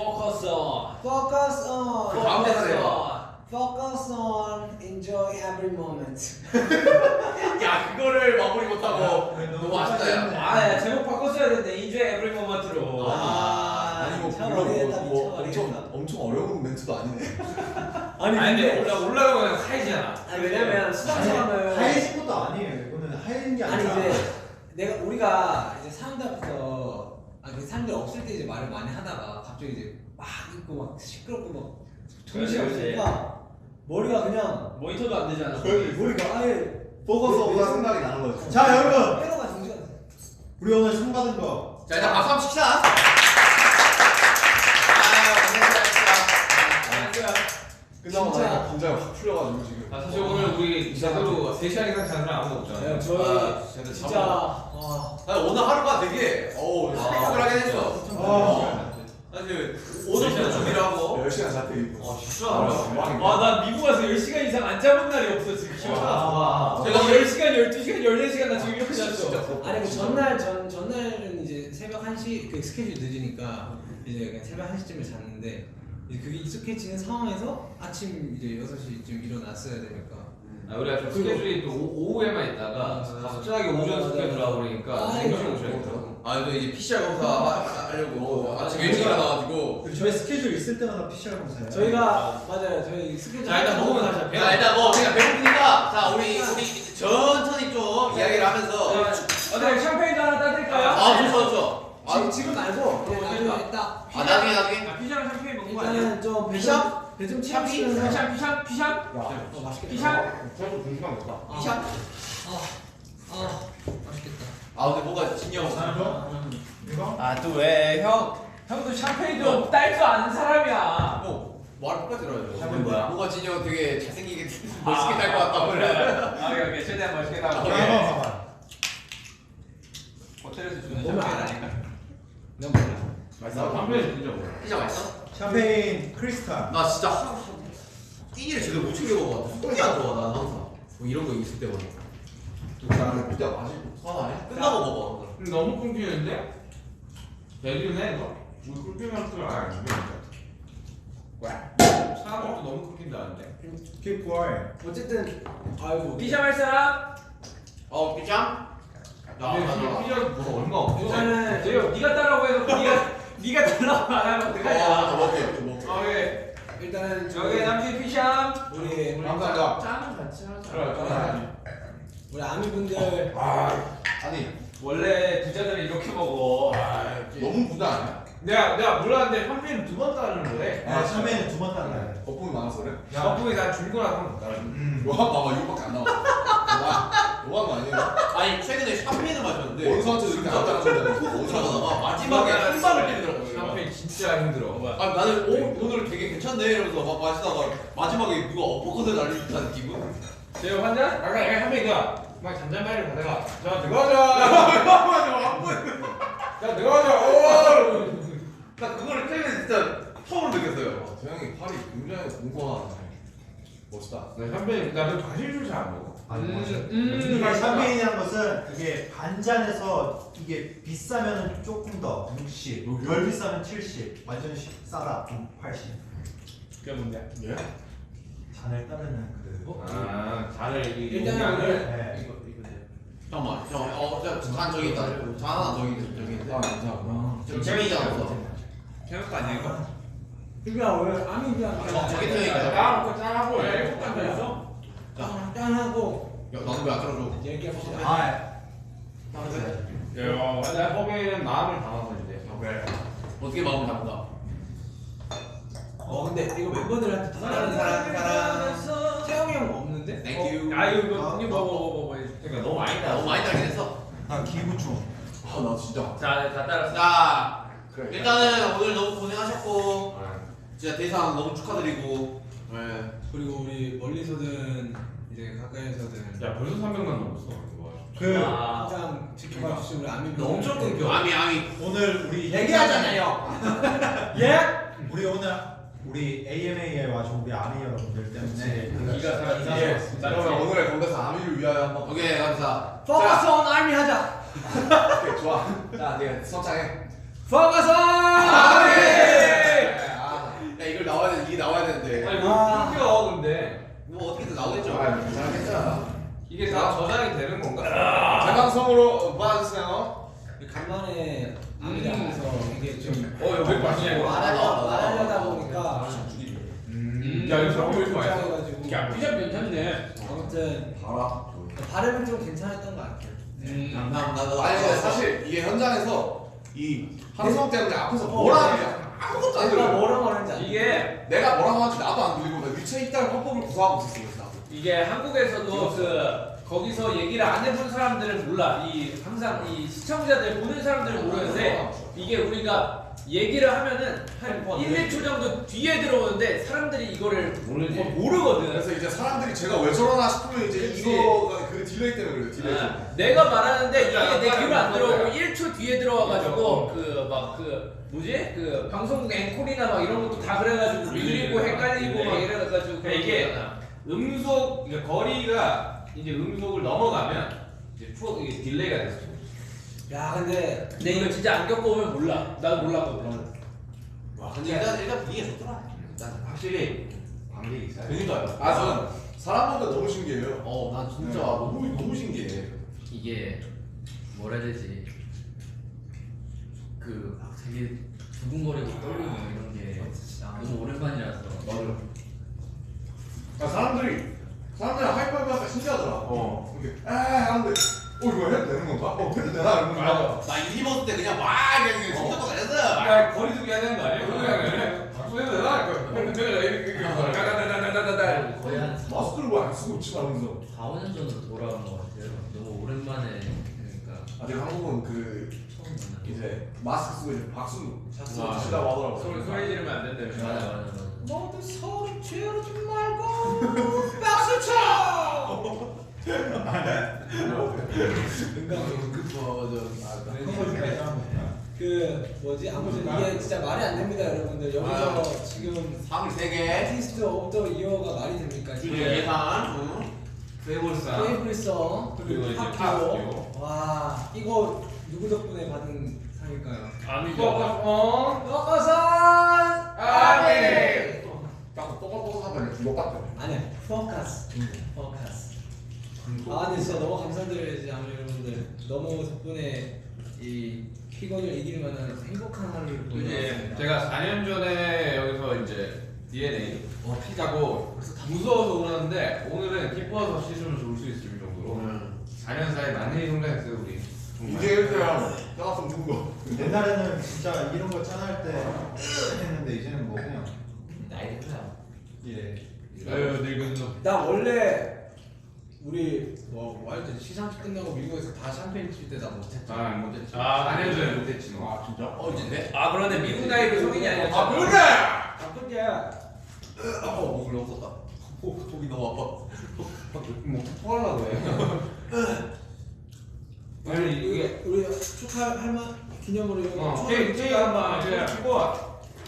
Focus on. Focus on. 다음 대사를 해봐. Focus on. Enjoy every moment. 야 그거를 마무리 못하고 너무 아쉽다 야. 야, 제목 바꿨어야 되는데 Enjoy every moment로. 아니 뭐 참 물론 어리겠다, 뭐 참 엄청 어려운 멘트도 아니네. 아니 근데 올라가면 하이잖아. 아니 왜냐면 수상소감을 하얘진 것도 아니에요. 이거는 하얘진 게 아니 아니라. 이제 우리가 이제 사람들 앞에서 그 사람들 없을 때 이제 말을 많이 하다가 갑자기 이제 막 있고 막 시끄럽고 막 정신 없으니까 머리가 그냥 모니터도 안 되잖아. 머리가 아예 포커스가 생각이 나는 거죠. 자 여러분, 회로가 정지가 돼. 우리 오늘 상 받은 거. 자 일단 박수 한번 칩시다. 끝나고 진짜. 나니까 긴장이 확 풀려가지고 지금. 사실 오늘 우리 제대로 3시간 이상 자는 사람 아무도 없잖아요. 저희 진짜 오늘 하루가 되게 스펙타클하게 했어. 사실 오전부터 준비를 하고 10시간 잡혀 있고. 진짜 나 미국 와서 10시간 이상 안 잡은 날이 없어 지금. 제가 제가 10시간, 12시간, 14시간 나 지금 이렇게 잤어. 아니 그 전날은 이제 새벽 1시 그 스케줄 늦으니까 이제 그냥 새벽 1시쯤에 잤는데 이제 그게 익숙해지는 상황에서 아침 이제 6시쯤 일어났어야 되니까 우리가 좀 스케줄이 또 오후에만 있다가 갑자기 오전 스케줄 나버리니까 생각을 못하겠더라고. 또 이제 PCR 검사 하려고 아침 일찍 일어나가지고 저희 스케줄 있을 때마다 PCR 검사해요. 저희가 맞아요 저희 스케줄 자 일단 먹으면 다시 할게요. 일단 뭐 그냥 배고프니까 자 우리 천천히 좀 이야기를 하면서 네, 샴페인도 하나 따드릴까요? 좋죠. 지금 말고 그냥 나중에 딱 나중에 피자랑 샴페인 먹는 거 아니야? 일단은 좀 피샵? 배좀 피샵? 채우시면서 피샵? 맛있겠다 피샵? 저도 2시간 됐다. 피샵? 맛있겠다 근데 뭔가 진영 이거? 또 왜 형도 샴페인 좀 딸 줄 아는 사람이야. 말 똑같이 들어야죠. 샴페인 뭐야? 뭔가 진영 되게 잘생기게 멋있게 달 것 같다. 그래. 오케이 최대한 멋있게 나가. 봐봐. 호텔에서 주는 보면 샴페인 알아. 아니까. 난 몰라 맛있어? 샴페인 진짜 뭐야? 피자 맛있어? 샴페인 크리스탈. 나 진짜 끼니를 제대로 못 챙겨 먹어. 속이 안 좋아 난 항상. 뭐 이런 거 있을 때마다. 나는 진짜 맛있고 화나네. 끝나고 먹어. 너무 끊기는데? 대리네 너? 우리 끊기면 또 안 돼. 사람도 너무 끊긴다는데. Keep quiet. 어쨌든 아이고 피자 할 사람? 피자? 피자 뭐 얼마 없어? 일단은 재요 네가 따라고 해서 네가 따라고 안 하면 어떡하냐? 먹게. 오케이. 일단은 저기 남친 피샴. 우리 감사합니다. 짠 같이 하자. 그래. 우리 아미분들 아니 원래 부자들은 이렇게 먹어. 너무 부자 아니야? 내가 몰랐는데 샴페인 2번 따르는 거래. 샴페인은 2번 따라야 돼. 거품이 많아서 그래? 거품이 다 줄고 나서 한번 따라. 요한 봐봐 이거밖에 안 나왔어. 요한 거 아니에요? 아니 최근에 샴페인을 마셨는데 원수한테 이렇게 안 따라준다고. 오자마자 마지막에 한 방을 때리더라고요. 샴페인 진짜 힘들어. 나는 오늘 되게 괜찮네 이러면서 막 마시다가 마지막에 누가 어퍼컷을 날린 듯한 기분? 재요 한 잔? 아까 샴페인이야. 막 잔잔바리를 가다가 자 내가 하자. 야 내가 하자. 나 그거를 최근에 진짜 처음 느꼈어요. 저 형이 팔이 굉장히 공손하네. 멋있다. 나 샴페인 나도 과실줄 잘 안 먹어. 이게 샴페인이라는 것은 그게 반잔에서 이게 비싸면 조금 더 60, 덜 비싸면 70, 완전 싸다 80. 그게 뭔데? 예? 잔을 따르는 그. 잔을 일단은 네. 잠깐만, 잔 저기 있다. 잔 하나 저기 있는데. 괜찮아. 좀 재미있잖아. 생각 아니야 이거? 그니까 왜 아미비랑 저기 트니까. 까먹고 짠하고 왜 짠 있어? 짠하고 나도 왜 안 들어줘? 얘기해봅시다 아, 내 허비는 마음을 담아서 이제. 어떻게 마음을 잡는다? 근데 이거 멤버들한테 사랑하는 사람 태영이 형 없는데? 땡큐. 이거 뭐 그러니까 너무 많이 너무 많이 달긴 했어. 나 기부충. 나 진짜. 다 따랐어. 자, 그래. 일단은 오늘 너무 고생하셨고 진짜 대상 너무 축하드리고. 네. 그리고 우리 멀리서든 이제 가까이서든 야 벌써 300만 넘었어. 그 항상 지켜봐 주신 우리 아미분들 엄청 끊겨. 아미. 오늘 우리 얘기하잖아요 예? 우리 AMA에 와준 우리 아미 여러분들 때문에 기가 차. 예. 그러면 오늘의 건배사 아미를 위하여 한번. 오케이, 감사. 포커스 온 아미 하자 오케이 좋아. 자, 네 선창해. 포커스 온 아미! 이게 좀 여기 맛있네. 말하려다 보니까 야 이거 생각보다 이렇게 맛있어. 긴장해가지고. 야 피자 괜찮네. 아무튼 봐라. 발음은 좀 괜찮았던 것 같아요. 나도 아니 근데 사실 이게 현장에서 이 방송 때문에 앞에서 뭐라 하는지 아무것도 안 내가 들려. 뭐라고 하는지 알아? 이게 내가 뭐라고 하는지 나도 안 들리고 나 위치에 있다는 화법을 구사하고 있었어 그래서 나도. 이게 한국에서도 그 거기서 얘기를 안 해본 사람들은 몰라. 이 항상 이 시청자들 보는 사람들은 모르는데 이게 우리가 얘기를 하면은 한 1, 2초 정도 뒤에 들어오는데 사람들이 이거를 모르거든. 그래서 이제 사람들이 제가 왜 저러나 싶으면 이제 그치. 이거가 그 딜레이 때문에 그래요 딜레이. 내가 말하는데 이게 내 귀로 안 들어오고 1초 뒤에 들어와가지고 그 막 그 뭐지? 그 방송국 앵콜이나 막 이런 것도 다 그래가지고 밀리고 헷갈리고 막 이래가지고 이게 음속 이제 거리가 이제 음속을 넘어가면 이제 이게 딜레이가 됐어. 야 근데 근데 이거 진짜 안 겪어보면 몰라. 나도 몰랐거든. 와 근데 일단 분위기가 좋더라. 일단 확실히 관객이 있어요. 그러니까요. 아 저는 사람 보니까 너무 신기해요. 난 진짜 너무 신기해. 이게 뭐라 해야 되지? 그 되게 두근거리고 떨리고 이런 게 너무 오랜만이라서. 맞아. 아 사람들이 하이파이브 하니까 신기하더라. 이렇게 하는데 이거 해도 되는 건가? 해도 되나? 이러는 거야. 맞아. 나 입었을 때 그냥 와 그냥 진짜 또 잘했어. 야 거리두기 해야 되는 거 아니야? 해도 되나? 내가 이렇게 다다다다다다다. 거의 한 마스크를 왜 안 쓰고 있지 말면서. 4, 5년 전으로 돌아간 것 같아요. 너무 오랜만에 그러니까 아직 한국은 그 처음 만나. 이제 마스크 쓰고 이제 박수 아, 치다고 하더라고. 소리 지르면 안 된다. 맞아. 모두 소리 지르지 말고 박수 쳐! 그 뭐지 아무튼 이게 진짜 말이 안 됩니다 여러분들 여기서 지금 상을 3개. 아티스트 오브 더 이어가 말이 됩니까 지금 예산. 페이볼상 페이블성 그리고 이제 학교 학교. 와 이거 누구 덕분에 받은 상일까요? 아미죠. 포커선 아미 딱 똑같고 하면 이거 같아. 아니야 포커스 포커스 아 근데 진짜 너무 감사드려요 진짜 여러분들 너무 덕분에 이 피곤을 이길 만한 행복한 하루를 보내고 이제 있습니다. 제가 4년 전에 여기서 이제 DNA 피자고 무서워서 울었는데 오늘은 기뻐서 씻으면서 울 수 있을 정도로 4년 사이에 많이 성장했어요 우리. 정말. 이제 이렇게랑 짜갔으면 좋은 거. 옛날에는 진짜 이런 거 짠할 때 했는데 이제는 뭐 그냥 나이 됐다. 예. 아유 늙은 놈. 나 원래 우리 뭐 할때 시상식 끝나고 미국에서 다 샴페인 칠 때 나 못했죠. 아 못했지. 아, 4년 전에 못했지 너. 아 진짜? 이제 돼? 아 그런데 미국 나이로 성인이 아니었잖아. 아 그래! 나쁘게 목을 너무 썼다. 목이 너무 아파. 뭐 토하려고 해. 아니 이게 우리 축하할 만 기념으로 이거 케이크 한번 치고.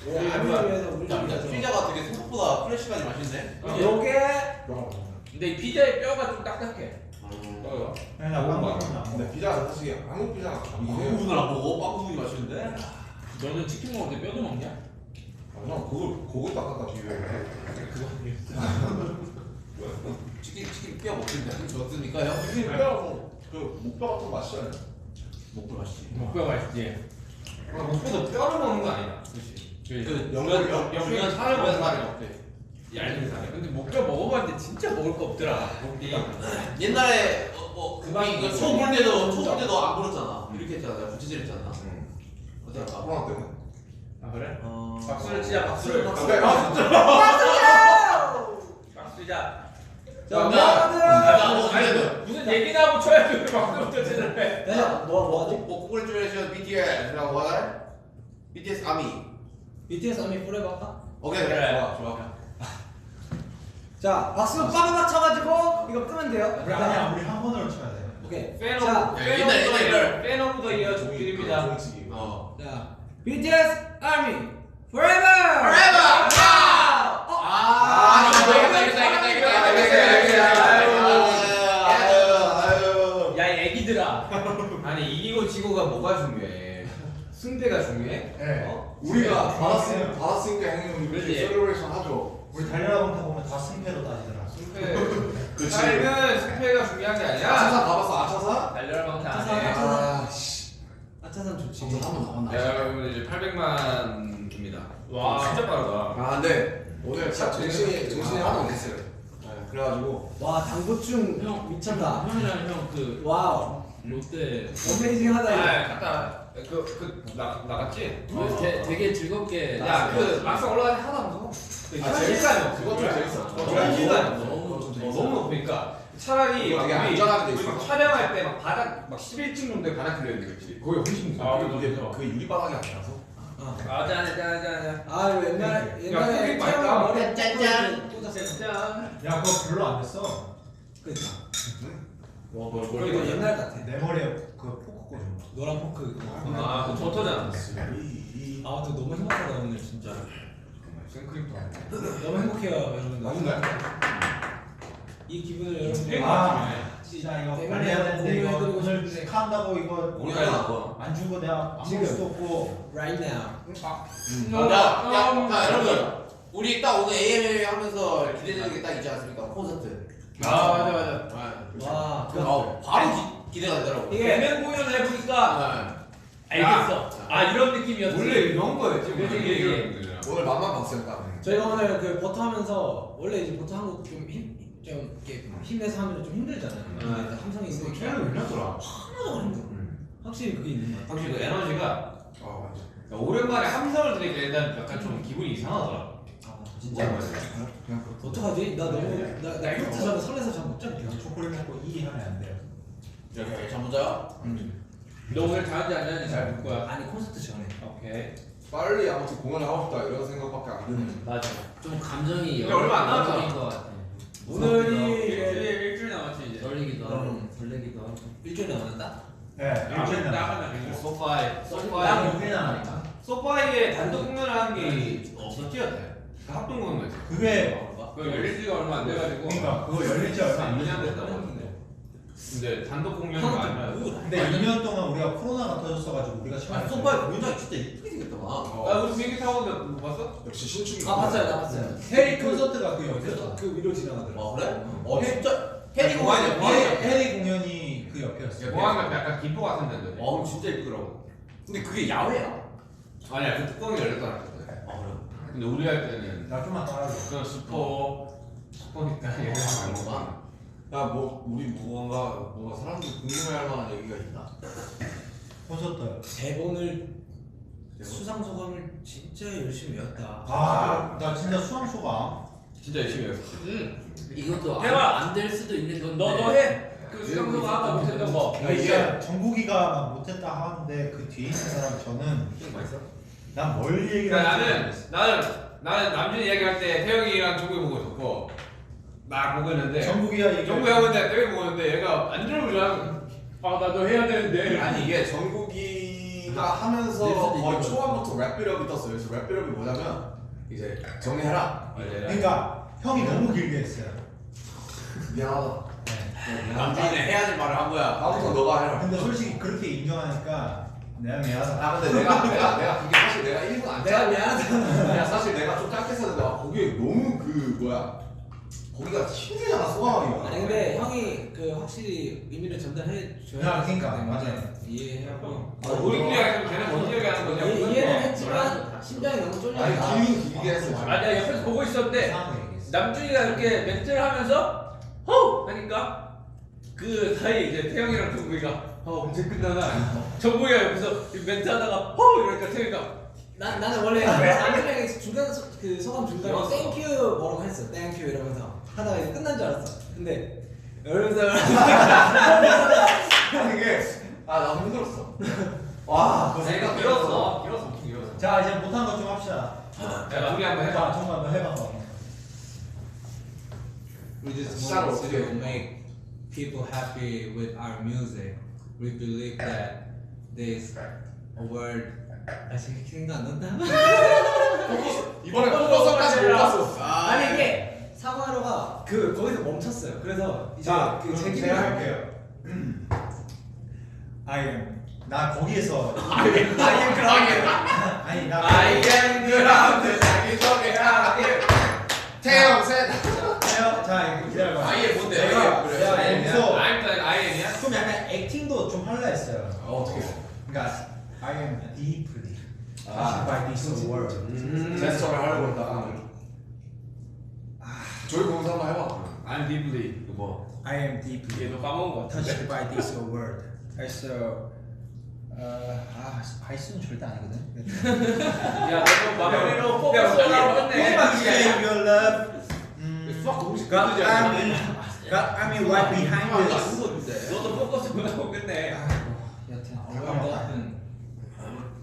아미를 위해서 우리 위해서 피자가 되게 생각보다 프레시하니 맛있네. 요게 근데 이 피자의 뼈가 좀 딱딱해. 뼈가. 그냥 약간 먹으면 안 먹어. 근데 피자가 사실 한국 피자가 감이에요. 부분을 안 먹어? 빵 부분이 맛있는데? 너는 치킨 먹을 때 뼈도 먹냐? 그냥 그걸 딱딱딱 비벼야 돼. 치킨 뼈 먹는데 좋습니까요? 치킨 뼈, 그 목뼈 같은 맛이 아니야? 먹고 맛있지. 목뼈 맛있지. 목뼈도 뼈를 먹는 거 아니야? 그렇지. 그 영면 살을 먹는 살이 거 어때? 얇은 살이. 근데 목뼈 먹어봤는데 진짜 먹을 거 없더라. 목이. 옛날에 그만 초볼 때도 안 불었잖아. 이렇게 했잖아. 부채질 했잖아. 어때? 코로나 때문에. 아 그래? 박수를 치자 박수를. 아 진짜? 박수 치자. 자 나도 아니 무슨 얘기나 하고 쳐야지 박수부터 치는 해. 뭐 하지? 구글 트랜slation BTS라고 하나? BTS 아미. BTS 아미 포레버 할까? 오케이 그래. 좋아. 자 박수 빵빵 쳐가지고 이거 끄면 돼요. 우리 아니야 우리 한 번으로 쳐야 돼. 오케이. 팬 자, 오브 옛날 팬 오브 더 이어 종길입니다. 종치기. 자 BTS 아미 forever. 야 이 애기들아. 아니 이기고 지고가 뭐가 중요해? 승패가 중요해? 네. 우리가 받았으니까 형님 그렇지. 이렇게 셀러브레이션 하죠. 우리 달려라 공타 보면 다 승패로 따지더라. 승패. 그렇지. 삶은 승패가 중요한 게 아니라 아차산 가봤어 아차산? 달려라 방타 안 아차산, 해. 아차산. 씨. 낙하산 좋지. 한번 남았나? 야 여러분 이제 800만입니다. 와 진짜 빠르다. 아 근데 오늘 진짜 정신이 하나도 안 됐어요. 네, 그래가지고 와 당보충 형 미쳤다. 형이랑 형그 와우. 롯데 어메이징하다 이거. 아 갔다 나갔지? 되게 즐겁게 야그 막상 올라가니 하나도 안 무서워. 현실감이 없어. 그거 좀 재밌어. 현실감이 너무 없어. 너무 높으니까 차라리 되게 우리 안전하게 돼 우리 있어. 막 촬영할 때 막 바닥 막 11층 정도에 바닥 들려 있는 거지. 거기 훨씬 무서워. 이게 그 유리바닥이 아니라서. 아자자자자 아 이거 옛날에 그게 태양 맛있다. 머리 짠짠. 꽂았어. 짠. 야 그거 별로 안 됐어. 그니까. 뭘 이거 옛날 같아. 내 머리에 그 포크 꽂은 거. 노란 포크 그거. 아, 그 버터잖아. 아무튼 너무 행복하다 오늘 진짜. 생크림도 안 돼. 너무 행복해요 여러분들. 맛있나요? 이 기분을 여러분들. 아 진짜 이거 때문에 관리해야 되는데 이거 공유해드리고 오늘 싶은데. 축하한다고 이거 오늘 잘 나와. 안 준 거 내가 안 지금. 먹을 수도 없고. Right now. 야 여러분 우리 딱 오늘 AMA 하면서 기대되는 게 딱 있지 않습니까? 콘서트. 아 맞아. 와. 바로 기대가 되더라고. 이게 대면 공연을 해보니까 알겠어. 아 이런 느낌이었지. 원래 이런 거였지. 그치, 그치. 이런 오늘 맛만 봤어요 딱. 저희가 오늘 그 버터 하면서 원래 이제 버터 한국 좀 이렇게 힘내서 하면 좀 힘들잖아요. 근데 함성이 있으니까 캐를 올렸더라. 하나도 안 힘들어. 확실히 그게 있는 것 같아. 확실히 그 에너지가 아 맞아. 야, 오랜만에 함성을 들으니까 일단 약간 좀 기분이 이상하더라. 진짜. 그냥 어떡하지? 나 너무 나 콘서트 전에 설레서 잠 못 자겠어. 초콜릿 먹고 이 하면 안 돼요. 잠 자요? 너 오늘 자는지 안 자는지 잘 볼 거야. 아니 콘서트 전에. 오케이. 빨리 아무튼 공연을 하고 싶다 이런 생각밖에 안 드네. 맞아. 좀 감정이 근데 얼마 안 남았잖아. 열린 것 같아. 오늘이 일주일 남았지 이제. 떨리기도 하고 설레기도 하고. 일주일 남았다. 네, 일주일 남았어. 나가면 소파에 딱 소파에 6일 남았다. 소파에 단독 공연을 하는 게 없었지였대. 그 합동 공연이지. 그게 그 열린 지가 얼마 안 돼가지고. 그러니까 그거 열릴 지 얼마 안 2년 됐어. 됐다고 하는데. 근데 단독 공연이 아니라. 근데 2년 동안 우리가 코로나가 터졌어가지고 우리가 시간이 없어요. 소파에 공연장 진짜 이쁘게 생겼더만. 아 우리 비행기 타고 온데 못 봤어? 역시 신축이. 아 봤어요, 나 봤어요. 해리 콘서트가 그 옆이었어. 그 위로 지나가더라. 아 그래? 진짜 해리 공연이야, 공연이야. 해리 공연이 그 옆이었어. 공항 약간 김포 같은 데인데. 그럼 진짜 이쁘더라고. 근데 그게 야외야. 아니야 그 뚜껑이 열렸더라. 아 그래? 근데 우리 할 때는 나 좀만 따라줘. 그냥 슈퍼니까 얘가 안 먹어. 야뭐 우리 뭔가 사람들이 궁금해할 만한 얘기가 있나? 콘서트. 대본을 수상 소감을 진짜 열심히 외웠다. 아, 나 진짜 수상 소감. 진짜 열심히 했어. 이것도 해봐. 안 될 수도 있는 건데. 너 해. 그 수강소가 아까 못했던 거. 아, 이게 정국이가 막 못했다 하는데 그 뒤에 있는 사람 저는 난 뭘 얘기를 그러니까 할지 나는 남준 이야기할 때 태영이랑 정국이 보고 있었고 나 보고 있는데 정국이가 얘기. 정국이 하고 있는데 태영이 보고 있는데 얘가 안 들어오면 아 나도 해야 되는데. 아니 이게 정국이가 하면서 낼 수도 거의 있는 초반부터 랩비럽이 떴어요. 그래서 랩비럽이 뭐냐면 이제 정리해라. 그러니까 형이 너무 길게 했어요. 미안하다. 남자는 해야 될 말을 한 거야. 다음부터 너가 해라. 근데 솔직히 그렇게 인정하니까 내가 미안하다. 아 근데 내가 그게 사실 내가 1분 안 내가 짧. 미안하다. 그냥 사실 내가 좀 짧게 썼는데 거기에 너무 그 뭐야 거기가 힘들잖아 소감하기가. 아니 근데 형이 그 확실히 의미를 전달해 줘야 야, 그러니까, 되기 때문에 맞아요. 이해하고 우리끼리 하면 걔는 뭔 이야기 하는 거냐? 이해는 했지만 심장이 너무 쫄려. 아니 길게 했어. 아 내가 옆에서 보고 있었는데 상황을 얘기했어. 남준이가 이렇게 멘트를 하면서 허 하니까 그 사이 이제 태영이랑 정국이가 언제 끝나나? 정국이가 옆에서 멘트 하다가 허 이러니까 태영이가 나는 원래 남준이랑 중간 그 소감 중간에 땡큐 뭐라고 했어. 땡큐 이러면서 하다가 이제 끝난 줄 알았어. 근데 이러면서 이게 아 나도 힘들었어. 와 내가 길었어. 엄청 길었어. 자 이제 못한 것 좀 합시다. 야 우리 한번 자 해봐. 정말 너 해봐. We just 시작을 want 어떻게 to make people happy with our music. We believe that this award 아직 생각 안 난다. 이번에 포커스까지 못 봤어. 아니 이게 사과하러가 그 거기서 멈췄어요. 그래서 이제 자 그 그럼 제 제가 할게요. 아이 나 거기에서 아니 나 I am 그라운드 자기 속에 하게 태영 셋. 자 이거 기다려봐. 아예 뭔데? 제가 그래. 제가 여기서 아임이야? 좀 약간 액팅도 좀 할라 했어요. 어떻게? 그러니까 I am deeply 아, touched by this world. 제스처를 하려고 했다가 조이 공사 한번 해봐. I'm deeply 그거 I am deeply 얘도 까먹은 것 같은데. touched by this world. 그래서 바이스는 절대 아니거든. 야 너도 마무리로 포커스하고 끝내. Give your love. 수학 공식 God, 그거지 I mean right behind this. 너도 포커스하고 끝내. 여튼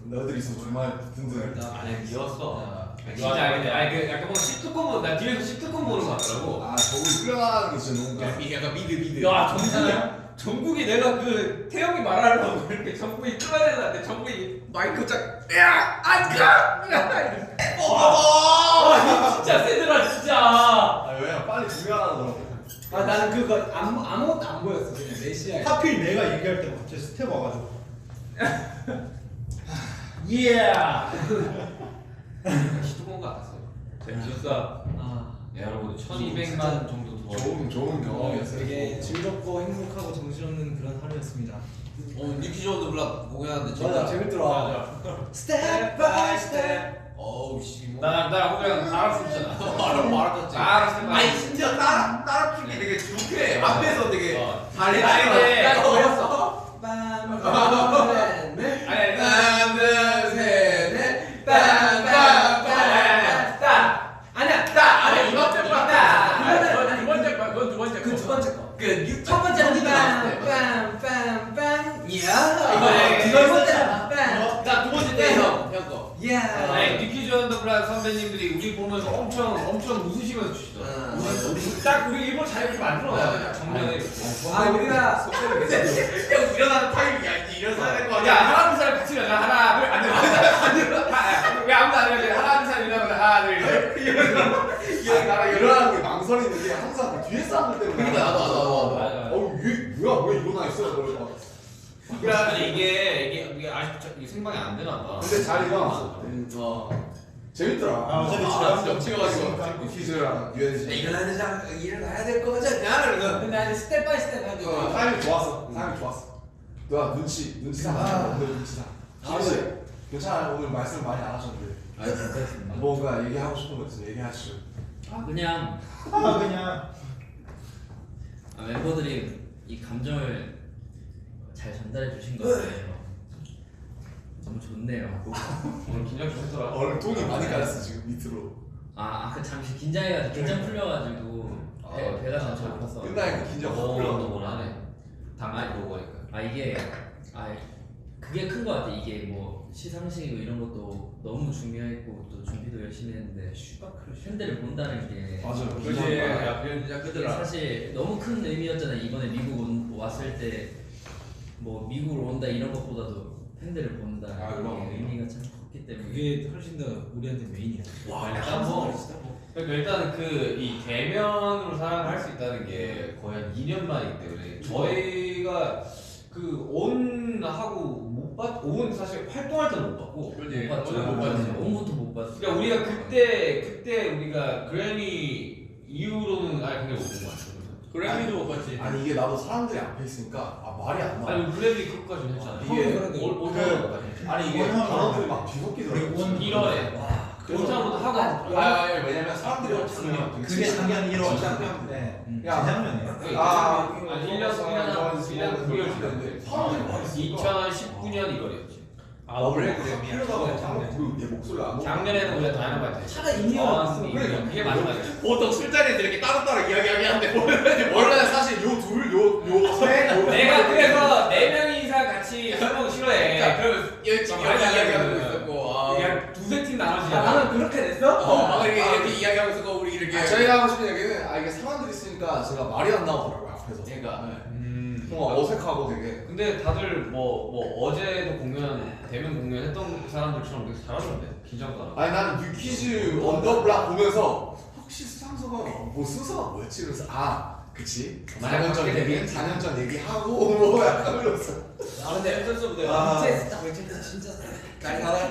너희들 있으면 정말 든든. 아니 미웠어. 진짜 근데 아니 그 약간 뭔가 시트콤 나 뒤에서 시트콤 보는 것 같더라고. 아 저기 끌어나가는 게 진짜 너무 약간 미드. 야 정국이 내가 그 태영이 말하려고 이렇게 정국이 끌어내려는데 정국이 마이크 와 진짜 세더라 진짜. 아 왜냐 빨리 준비하라더라고. 아 나는 그거 아무것도 안 보였어 그냥 메시아. 하필 내가 얘기할 때 갑자기 스텝 와가지고 시트콤 같았어. 재밌었어. 야, 여러분 1200만 정도 더. 좋은 경험이었어요. 되게 즐겁고 행복하고 정신없는 그런 하루였습니다. 뉴키즈원도 블락 공연하는데 맞아 재밌더라. Step by step. 어우 씨. 나랑 호비랑 다 알아서 했잖아. 말았지. 알았어. 아니 심지어 따라 부르기 되게 좋게 앞에서 되게 아니 나 보였어. 빰빰빰. 아니 하나 둘셋넷 빰빰빰. 아니야 이번 째 거야. 이번 째 거야. 그건 두 번째 거. 그 두 번째 거. 첫 번째는 빰빰빰빰. 이번에 두 번째잖아. 빰. 나두 번째 때 형 거. 야. 아니 뉴키즈원더 브라 선배님들이 우리 보면서 엄청 웃으시면서 주시더라고. 딱 우리 일본 자유롭게 만들어놔야 정면에. 아 우리가 형 일어나는 타이밍이 아니지 일어서야 될 거 야 아니야. 하나 둘 셋 같이 가자. 하나 둘 안 돼. 왜 아무도 안 해줘. 하나 둘 셋 이러면 하나 둘 셋. 나랑 일어나는 게 망설이는 게 항상 그 뒤에 사람들 때문에. 그러니까 나도. 맞아. 위에 뭐야 왜 일어나 있어? 그러고. 아니 이게 아직 이게 생방이 안 되나 봐. 근데 잘 일어났어. 재밌더라. 어차피 아, 제가 찍어가지고. 퀴즈랑 유엔지. 일어나야 될 거 같지 않냐? 이러면 근데 아니 스텝 바이 스텝 하니까. 타이밍 좋았어. 타이밍 좋았어. 누가 눈치상. 오늘 눈치상. 혹시 괜찮아요. 오늘 말씀 많이 안 하셨는데. 아, 괜찮습니다. 뭔가 얘기하고 싶은 거 있으면 얘기하시죠. 그냥 그냥 멤버들이 이 감정을 잘 전달해 주신 것 같아요. 너무 좋네요. 오늘 긴장 좀 했더라. 얼른 똥이 많이 깔았어 지금 밑으로. 아까 잠시 긴장해가지고 긴장 풀려가지고 배가 잠시 아팠어. 끝나니까 긴장 확 풀려. 하네. 당연히 보고 하니까. 이게 그게 큰 것 같아. 이게 뭐 시상식이고 이런 것도 너무 중요했고 또 준비도 열심히 했는데 팬들을 본다는 게 맞아요. 그렇지. 야 그냥 진짜 이게 크더라. 사실 너무 큰 의미였잖아. 이번에 미국 왔을 때 뭐 미국으로 온다 이런 것보다도 팬들을 본다. 아, 그럼. 이게 의미가 참 컸기 때문에. 그게 훨씬 더 우리한테 메인이야. 와 일단 그러니까 일단은 그 이 대면으로 사랑을 할 수 있다는 게 거의 한 2년 만이기 때문에 저희가 그 온 하고 온 사실 활동할 때는 못 봤고 못 봤죠. 못 봤지. 온부터 못 봤어. 그러니까 우리가 그때 우리가 그래미 이후로는 아예 그냥 못 본 거 같아. 그래미도 못 봤지. 아니 이게 나도 사람들이 앞에 있으니까 말이 안 나와. 아니 그래미 그것까지 했잖아. 이게 올 아니 이게 단어들이 막 뒤섞이더라고. 1월에 온타로도 하고. 왜냐면 사람들이 없으면 그게 작년 1월 네. 야 재작년이에요. 1년 9개월 지났는데 사람들이 많이 있으니까. 2019년 1월이었지. 아 원래 그리고 내 목소리 안 작년에는 우리가 다이너마이트 차라리 인이어갔어. 그게 마지막이야. 보통 술자리에서 이렇게 따로따로 이야기하는데 원래 사실 요셋요 내가 그래서 4명 이상 같이 술 먹기 싫어해. 그러면 열심히 이야기하고 있었고 그냥 두세 팀 나눠지잖아. 나는 그렇게 됐어? 막 이렇게 이야기하고 있었고 우리 이렇게 저희가 하고 싶은 얘기는 이게 사람들이 있으니까 제가 말이 안 나오더라고요 앞에서. 그러니까 뭔가 어색하고 되게. 근데 다들 뭐 어제도 대면 공연했던 사람들처럼 되게 잘하던데 긴장도 안 하고. 아니 나는 뉴키즈 언더블락 보면서 혹시 수상소가 뭐 순서가 뭐였지? 그래서 그치 4년 전 얘기하고 뭐 약간 그랬어. 근데 콘서트보다 BTS 딱 외쳤을 때 진짜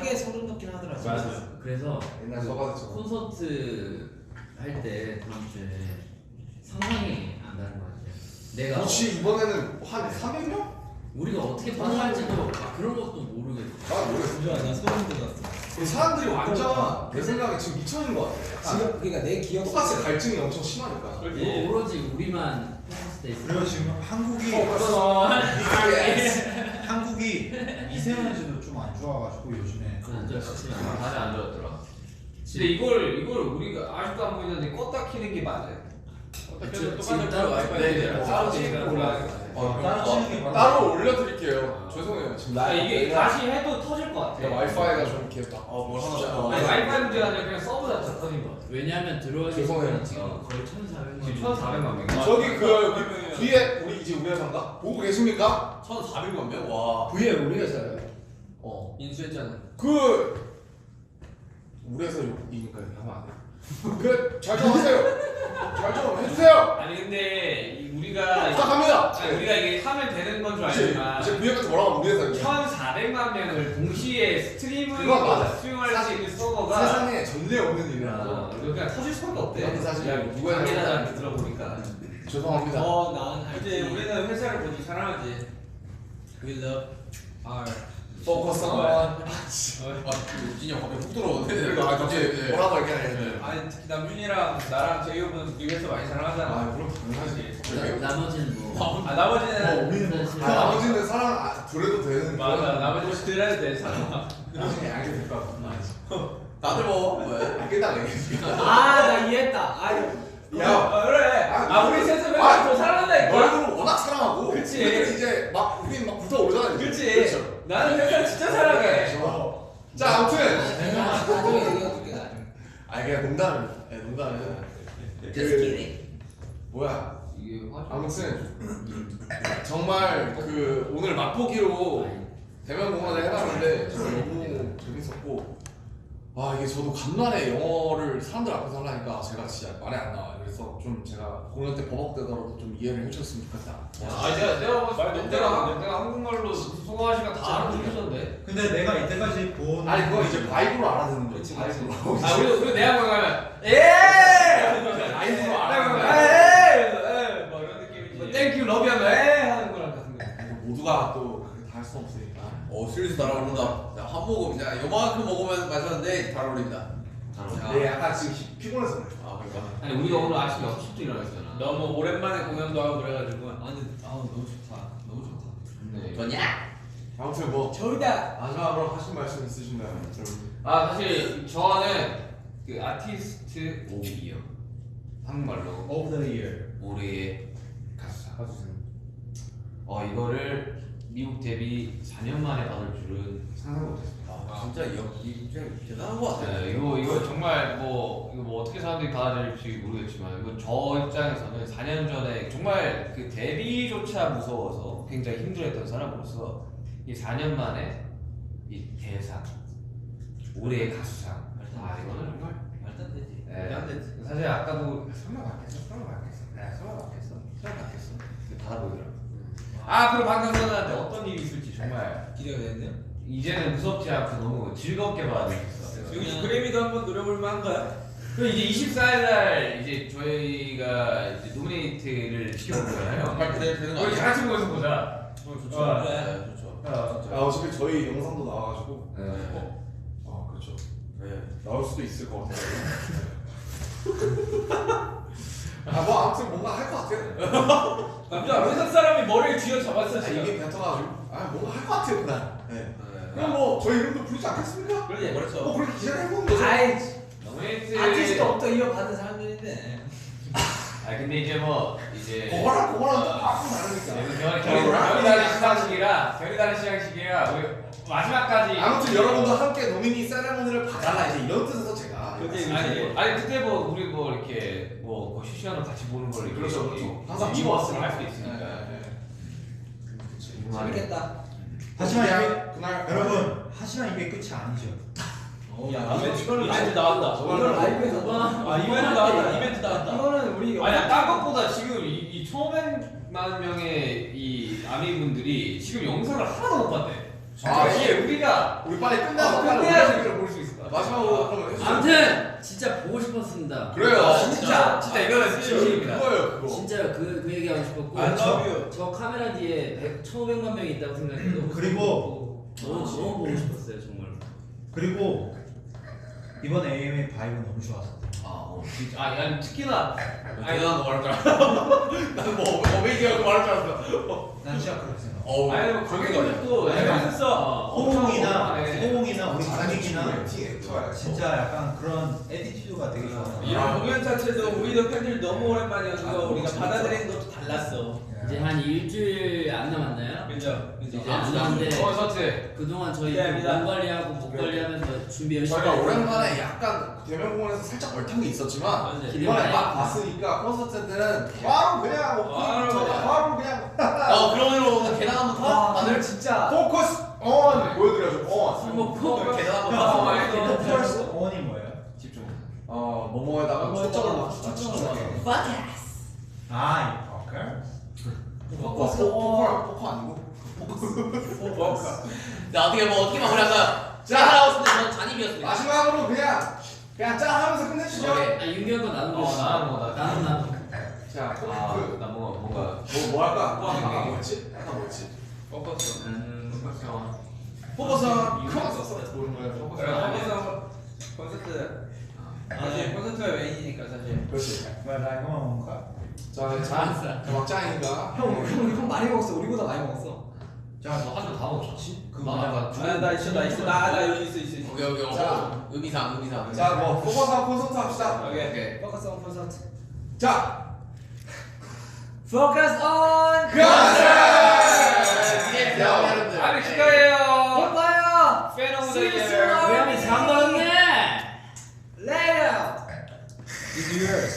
크게 소름 돋긴 하더라고. 맞아. 그래서 옛날 저거죠. 콘서트 할 때 다음 주에 상상이 안 나는 것 같아요. 내가 그렇지 이번에는 한 300명? 우리가 어떻게 반응할지도 그런 것도 모르겠어. 나 모르겠어. 좋아, 나 소름 돋았어. 이 사람들이 완전 내 생각에 지금 미쳐있는 것 같아. 지금 그러니까 내 기억 똑같이 갈증이 엄청 심하니까. 오로지 우리만 펜스 돼 있어. 그리고 지금 한국이 한국이 미세먼지도 좀 안 좋아가지고 요즘에 안 좋았어. 다시 안 좋았더라. 근데 이걸 우리가 아직도 안 보이는데 껐다 키는 게 맞아요. 껐다 켜서 지금 똑같은 와이파이 되잖아. 따로 치는 올라. 따로 치는 게 따로 올려드릴게요. 죄송해요. 지금 이게 다시 해도 터질 것 같아. 와이파이가 좀 이렇게 딱. 뭘 아니, 와이파이 문제가 아니라 그냥 서버 자체가 터진 것 같아. 왜냐하면 들어가기 죄송해요. 전에 지금 거의 1,400만. 지금 1,400만 명. 저기 그 뒤에 우리 이제 우리 회사인가? 보고 계십니까? 1,400만 명? 와. V에 우리 회사요. 인수했잖아. 그 우리 회사 욕이니까 이렇게 하면 안 돼. 그잘 좀 하세요. 잘 좀 해주세요. 아니 근데 우리가 부탁합니다. 우리가 이게 하면 되는 건 줄 이제 알지만 그 회사 뭐라고 우리 회사 1,400만 명을 동시에 스트리밍 그건 맞아. 스트리밍할 수 있는 서버가 세상에 전례 없는 일이라고. 그냥 터질 수밖에 없대. 그건 사실 누가 당연하다는 들어보니까. 죄송합니다. 난 이제 우리는 회사를 보지 사랑하지. We love our. 포커스 온. 우진이 형 갑자기 훅 들어오네. 그러니까 이제 뭐라고 얘기하냐. 아니 특히 남준이랑 나랑 제이홉은 우리 회사 많이 사랑하잖아. 아 그럼 당연하지. 나머지는 뭐. 나머지는 우리는 뭐 사실 나머지는 사랑 둘해도 되는. 맞아. 나머지는 들어야 돼 사랑. 나중에 알게 될 것 같아. 다들 뭐 왜? 알겠다 얘기해. 나 이해했다. 야, 그래. 우리 셋은 더 사랑한다니까. 너희들은 워낙 사랑하고. 그치. 우리들은 이제 막 우린 막 불타오르잖아. 이제. 그치. 그렇죠. 나는 회사 진짜 사랑해. 자, 아무튼. 나중에 얘기해줄게 나중에. 아 그냥 농담이야. 네, 농담이야. 뭐야? 이게 아무튼 정말 그 오늘 맛보기로 대면 공연을 해봤는데 정말 너무 재밌었고 아 이게 저도 간만에 영어를 사람들 앞에서 하려니까 제가 진짜 말이 안 나와요. 그래서 좀 제가 공연 때 버벅대더라도 좀 이해를 해주셨으면 좋겠다. 내가 한국말로 소거하시가 다 알아들으셨는데. 근데 내가 이때까지 본 아니 그건 이제 바이브로 알아듣는 거지. 바이브로. 우리 내가 보면 바이브로 알아듣는 뭐 거야. 이런 느낌이지. 땡큐 러브 하면 하는 거랑 같은 거. 모두가 또 그렇게 다 할 수 없으니까. 슬슬 달아오른다. 자, 한 모금. 자, 요만큼 먹으면 마셨는데 잘 어울립니다. 네, 약간 지금 피곤해서 그래. 아, 그러니까. 아니 우리가 오늘 아침에 6시부터 일어났잖아. 너무 오랜만에 공연도 하고 그래가지고. 너무 좋다. 너무 좋다. 네. 좋냐? 아무튼 뭐 저기다. 마지막으로 하신 말씀 있으신가요? 여러분? 사실 저는 그 아티스트 오브이요. 한국말로 Of the Year. 올해의 가수상. 이거를 미국 데뷔 4년 만에 받을 줄은 상상 못했습니다. 진짜 이 대단한 거 같아. 네, 이거 정말 이거 어떻게 사람들이 받아들일지 모르겠지만 이거 저 입장에서는 4년 전에 정말 그 데뷔조차 무서워서 굉장히 힘들었던 사람으로서 이 4년 만에 이 대상 올해의 가수상 이거는 정말 말도 안 되지. 네, 사실 아까도 설마 받겠어 근데 받아보더라고. 그럼 방탄소년단한테 어떤 일이 있을지 정말 기대가 됐네요. 이제는 무섭지 않고 너무 즐겁게 받아들였어. 여기 그래미도 한번 노려볼 만한가요? 그 이제 24일날 이제 저희가 이제 노미네이트를 시켜보잖아요. 되는 거 우리 아니야? 같이 모여서 보자. 좋죠. 네, 좋죠. 아 어차피 저희 영상도 나와가지고 네. 그렇죠. 네. 나올 수도 있을 것 같아요. 뭐 아무튼 뭔가 할 것 같아요. 남자 회사 사람이 머리를 쥐어 잡았어 이게 지금. 뱉어가지고 뭔가 할 것 같아요 그날. 네. 그럼 뭐 저희 이름도 부르지 않겠습니까? 그러지. 그렇죠. 뭐 그렇게 기대를 해보는 거죠. 노미네이트. 아티스트부터 이어받은 사람들인데. 근데 이제 이제 그거랑 또 다르니까. 결이 다른 시상식이라 우리 마지막까지. 아무튼 여러분도 함께 노미니 세레모니를 봐달라 이제 이런 뜻에서 제가. 아니 그때 우리 이렇게 실시간으로 같이 보는 걸 이렇게 그렇죠, 그렇죠. 항상 미워스를 할 수 네, 있으니까. 네. 재밌겠다. 하지만 이게 그날 여러분 하지만 이게 끝이 아니죠. 이벤트 나왔다. 이걸 라이브에서 이벤트 나왔다. 이벤트 나왔다. 이거는 우리 아니 딴 것보다 지금 이 처음만 명의 이 아미분들이 지금 영상을 하나도 못 봤대. 아, 이게 우리가 우리 빨리 끝내서 끝내야지 이걸 볼 수 있을 거야. 마지막으로 그러면 해주세요. 아무튼 진짜 보고 싶었습니다. 그래요. 진짜 이거는 진심입니다. 그거예요 그거. 진짜요. 그 얘기하고 싶었고. I love you. 저 카메라 뒤에 1,500만 명이 있다고 생각해도 그리고 너무 보고 싶었어요 정말. 그리고 이번 AMA 바이브 너무 좋았어. 진짜 아니 특히나 대단한 거 말할 줄 알았어. 나는 뭐 어메이징한 거 말할 줄 알았어. 난 진짜 그렇게 생각. 어우. 아니 뭐 관객분들도 재밌었어. 호응이나 우리 분위기나 좋아요. 진짜 약간 그런 에티튜드가 되게 좋았어. 이런 공연 자체도 우리도 팬들 너무 오랜만이어서 우리가 받아들이는 것도 달랐어. 이제 한 일주일 안 남았나요? 그죠? 이제 안 남았는데 콘서트 그동안 저희 기대합니다. 몸 관리하고 목 관리하면서 준비 열심히 저희가 했는데 오랜만에 약간 대면공원에서 살짝 얼탄 게 있었지만 맞아요. 이번에 기대가 막 많이 봤으니까 콘서트 때는 바로 그냥 바로 바로 그냥 그러면 계단 한번 타? 다들? 진짜 포커스 온 보여드려줘 온. 뭐 계단 한번 타서 많이 퍼스트 원이 뭐예요? 집중. 뭐뭐에다가 초점을 맞추는 아, 오케이. 포커 아니고 자 어떻게 마무리할까요? 자 하라고 했을 때전 잔입이었습니다. 마지막으로 그냥 짠 하면서 끝내주죠. 오케이. 아 윤기 형거 나눈 거 나눈 거, 나눈 자, 나 뭔가 뭐 할까? 뭐였지? 뭐였지? 포커스. 포커스 이거 콘서트 보는 거예요. 포커스 콘서트. 사실 콘서트가 메인이니까 사실. 그렇지. 뭐야, 나 이거만 먹을까? 자, 막장이니까. 형 많이 먹었어. 우리보다 많이 먹었어. 자, 너한잔다 먹었지? 그거 나 뭐야? 나 있어. 나 여기 있어. 오케이. 자. 의미상. 자, 뭐 포커스 콘서트 합시다. 오케이. 포커스 온 콘서트. 자, 포커스 온 네, 여러분들. 아니 축하해요. 오빠요. 팬 오브 더 See you 이어. soon. 고양이 장관네 Later. It's yours.